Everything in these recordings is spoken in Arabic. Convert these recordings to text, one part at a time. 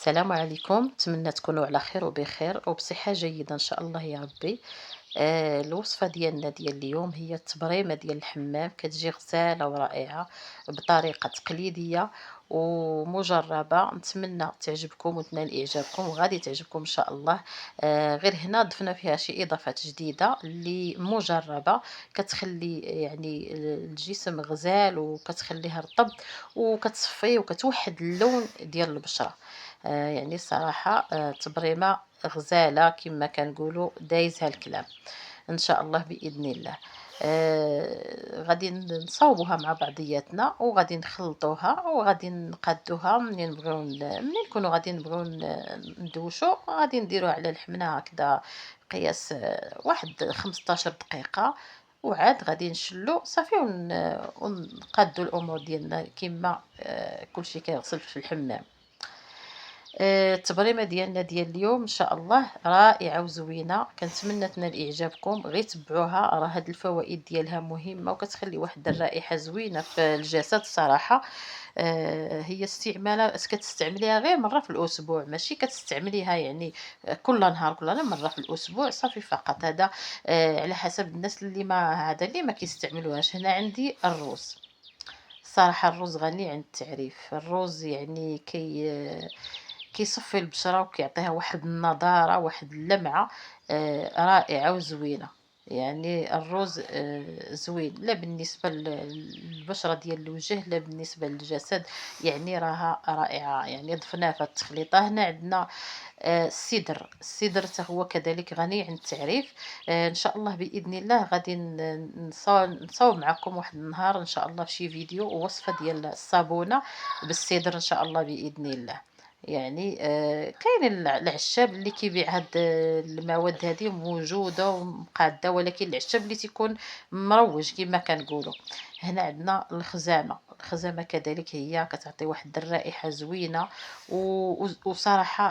السلام عليكم، نتمنى تكونوا على خير وبخير وبصحة جيدة إن شاء الله يا ربي. الوصفة ديالنا ديال اليوم هي التبريمة ديال الحمام، كتجي غزالة ورائعة بطريقة تقليدية ومجربة. نتمنى تعجبكم وتنال إعجابكم وغادي تعجبكم إن شاء الله. غير هنا ضفنا فيها شي إضافات جديدة اللي مجربة، كتخلي يعني الجسم غزال وكتخليه رطب وكتصفيه وكتوحد اللون ديال البشرة. يعني الصراحة تبريمة غزالة كما كنقولوا دايزها الكلام إن شاء الله بإذن الله. غادي نصاوبوها مع بعضياتنا وغادي نخلطوها وغادي نقادوها منين نبغيو منين نكونوا غادي نبغيو ندوشو، غادي نديروها على الحمنة هكذا قياس واحد 15 دقيقة، وعاد غادي نشلو صافي ونقادو الأمور ديالنا كما كلشي كيغسل في الحمام. التبريمة ديالنا ديال اليوم إن شاء الله رائعة وزوينة، كنتمنى تنال إعجابكم، غير تبعوها، راه هاد الفوائد ديالها مهمة وكتخلي واحد الرائحة زوينة في الجسد الصراحة. هي استعمالها كتستعمليها غير مرة في الأسبوع، ماشي كتستعمليها يعني كل نهار كل نهار، مرة في الأسبوع صافي فقط. هذا على حسب الناس اللي ما كيستعملوهاش. هنا عندي الروز، الصراحة الروز غني عن التعريف. الروز يعني كيصفي البشرة وكيعطيها واحد النضارة واحد اللمعة رائعة وزوينة. يعني الروز زوين لا بالنسبة للبشرة ديال الوجه لا بالنسبة للجسد، يعني راها رائعة. يعني ضفناه في التخليطة. هنا عندنا السدر حتى هو كذلك غني عن التعريف. ان شاء الله باذن الله غادي نصاوب معكم واحد النهار ان شاء الله في شي فيديو وصفه ديال الصابونه بالسدر ان شاء الله باذن الله. يعني كاين العشاب اللي كيبيع هاد المواد هذه موجوده ومقاده، ولكن العشاب اللي تيكون مروج كما كنقولوا. هنا عندنا الخزامه كذلك هي كتعطي واحد الرائحه زوينه وصراحه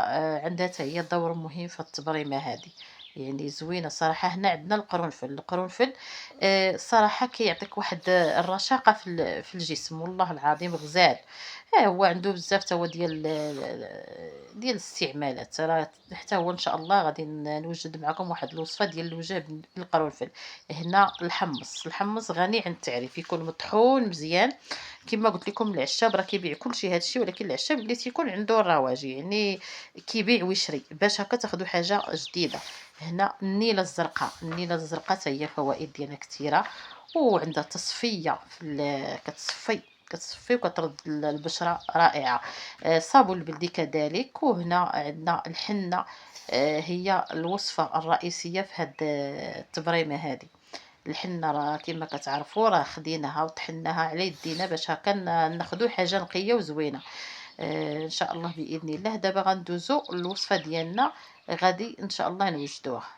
عندها حتى هي دور مهم في التبريمه هذه، يعني زوينه صراحه. هنا عندنا القرنفل الصراحه كيعطيك واحد الرشاقه في الجسم، والله العظيم غزال. هو عنده بزاف تا هو ديال الاستعمالات. راه حتى هو ان شاء الله غادي نوجد معكم واحد الوصفه ديال الوجه بالقرنفل. هنا الحمص غني عن التعريف، يكون مطحون مزيان. كما قلت لكم العشاب راه كيبيع كلشي هادشي، ولكن العشاب اللي تيكون عنده الرواج يعني كيبيع ويشري باش هكا تاخذوا حاجه جديده. هنا النيله الزرقاء حتى هي فوائد ديالها كثيره، وعندها تصفيه كتصفي وكترد البشره رائعه. صابون البلدي كذلك. وهنا عندنا الحنه، هي الوصفه الرئيسيه في هاد التبريمه هذه. الحنه راه كما كتعرفوا راه خديناها وطحناها على يدينا باش هكا ناخذوا حاجه نقيه وزوينه. ان شاء الله باذن الله. دابا غندوزو الوصفه ديالنا، غادي ان شاء الله نوجدوها.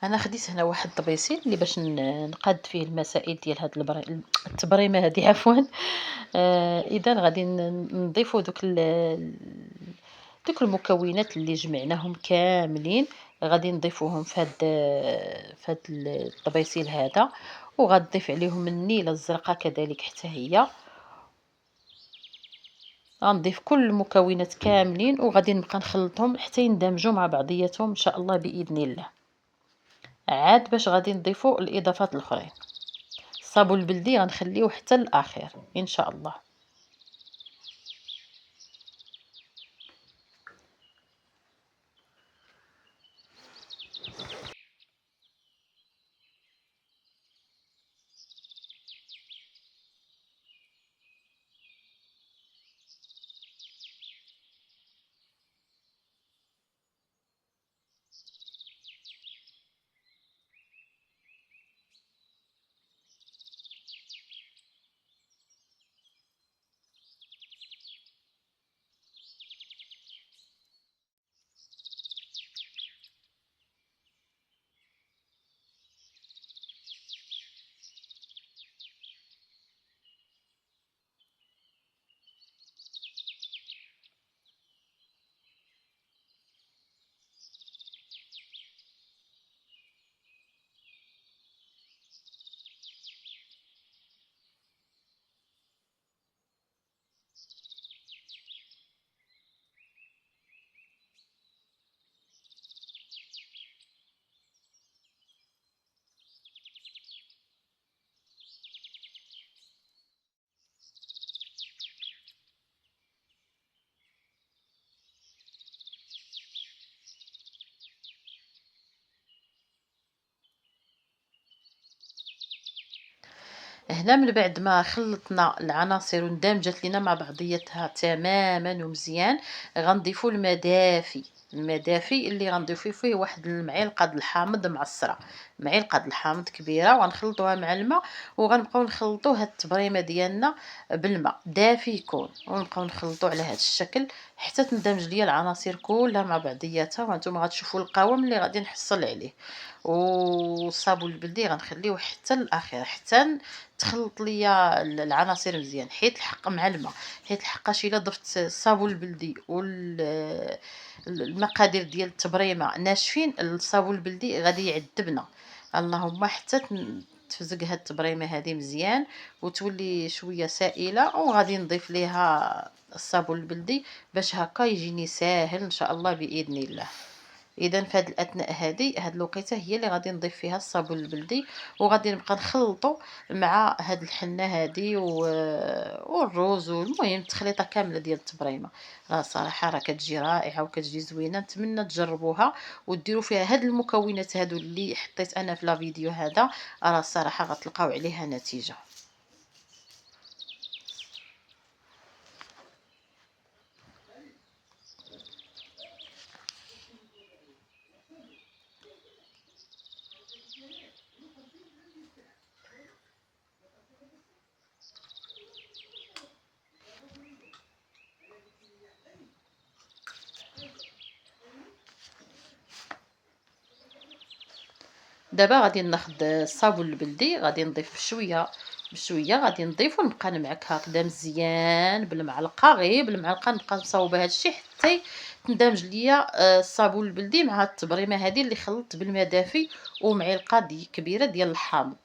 انا خديت هنا واحد الطبيسيل اللي باش نقاد فيه المسائل ديال هاد التبريمه هذه عفوا. اذا غادي نضيفوا دوك المكونات اللي جمعناهم كاملين، غادي نضيفوهم في هاد الطبيسيل هذا، وغنضيف عليهم النيله الزرقاء كذلك حتى هي. غنضيف كل المكونات كاملين وغادي نبقى نخلطهم حتى يندمجوا مع بعضياتهم ان شاء الله باذن الله. عاد باش غادي نضيفوا الاضافات الاخرين. الصابون البلدي غنخليوه حتى الاخير ان شاء الله. هنا من بعد ما خلطنا العناصر واندمجت لينا مع بعضياتها تماما ومزيان، غنضيفوا الماء دافي. الماء دافي اللي غنضيفو فيه واحد المعلقه د الحامض معصره، معلقه د الحامض كبيره، وغنخلطوها مع الماء، وغنبقاو نخلطوا هاد التبريمه ديالنا بالماء دافي يكون، ونبقاو نخلطوا على هاد الشكل حتى تندمج ليا العناصر كلها مع بعضياتها. وانتم غتشوفوا القوام اللي غادي نحصل عليه. والصابون البلدي غنخليوه حتى الاخير، حتى تخلط ليا العناصر مزيان، حيت الحق مع الماء، حيت الحقاش الا ضفت الصابون البلدي المقادير ديال التبريمه ناشفين، الصابون البلدي غادي يعذبنا. اللهم حتى تفزق هاد التبريمه هذه مزيان وتولي شويه سائله، وغادي نضيف ليها الصابون البلدي باش هكا يجيني ساهل ان شاء الله باذن الله. اذا في هذه الاثناء هذه الوقيته هي اللي غادي نضيف فيها الصابون البلدي، وغادي نبقى نخلطو مع هاد الحنه هذه والروز، والمهم التخليطه كامله ديال التبريمه. راه صراحه راه كتجي رائعه وكتجي زوينه، نتمنى تجربوها وديروا فيها هاد المكونات هادو اللي حطيت انا في لا فيديو هذا. راه الصراحه غتلقاو عليها نتيجه. دابا غادي ناخد الصابون البلدي، غادي نضيف بشويه بشويه، غادي نضيف ونبقى نمعك هكذا مزيان بالمعلقه، غير بالمعلقه نبقى نصاوب هذا الشيء حتى تندمج ليا الصابون البلدي مع التبريمه هذه اللي خلطت بالماء دافي ومعلقه كبيره ديال الحامض.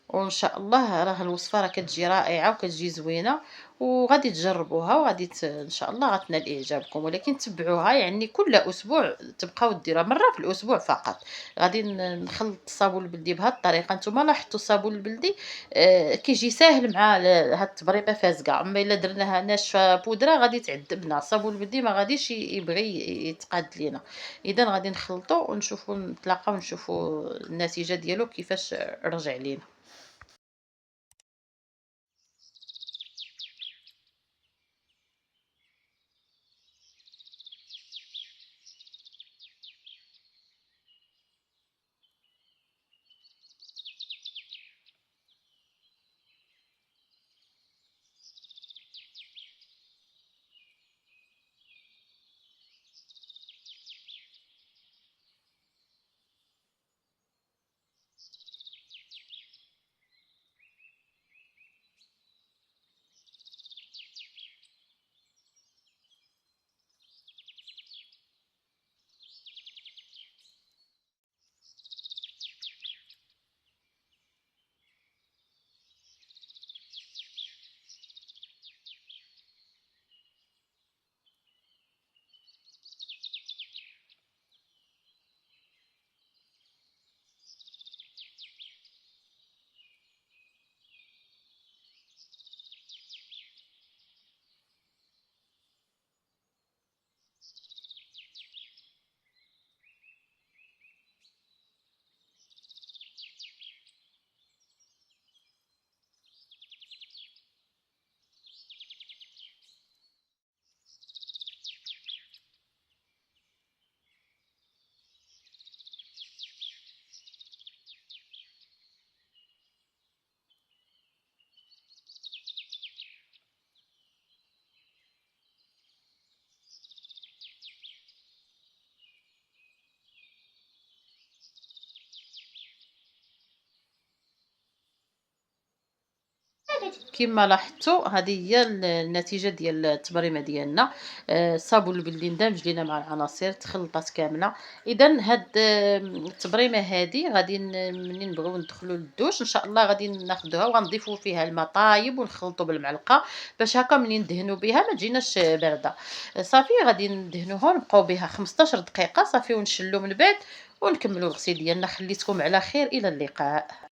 وان شاء الله راه الوصفه راه كتجي رائعه وكتجي زوينه، وغادي تجربوها وغادي ان شاء الله غتنال اعجابكم. ولكن تبعوها يعني كل اسبوع تبقاو ديروها مره في الاسبوع فقط. غادي نخلط الصابون البلدي بهذه الطريقه. نتوما لاحظتوا الصابون البلدي كيجي ساهل مع هاد التبريمه فازقه، اما الا درناها ناشفه بودره غادي تعذبنا. الصابون البلدي ما غاديش يبغي يتقاد لينا. اذا غادي نخلطوا ونشوفوا، نتلاقاو نشوفوا النتيجه ديالو كيفاش رجع لينا. كما لاحظتوا هذه هي النتيجه ديال التبريمه ديالنا. الصابون البلدي اندمج لينا مع العناصر، تخلطات كامله. اذا هاد التبريمه هذه غادي منين نبغيو ندخلوا للدوش ان شاء الله غادي ناخذوها وغنضيفوا فيها الماء طايب ونخلطوا بالمعلقه باش هكا منين ندهنوا بها ما تجيناش بارده. صافي غادي ندهنوها ونبقاو بها 15 دقيقه صافي، ونشلو من بعد ونكملوا الغسيل ديالنا. خليتكم على خير، الى اللقاء.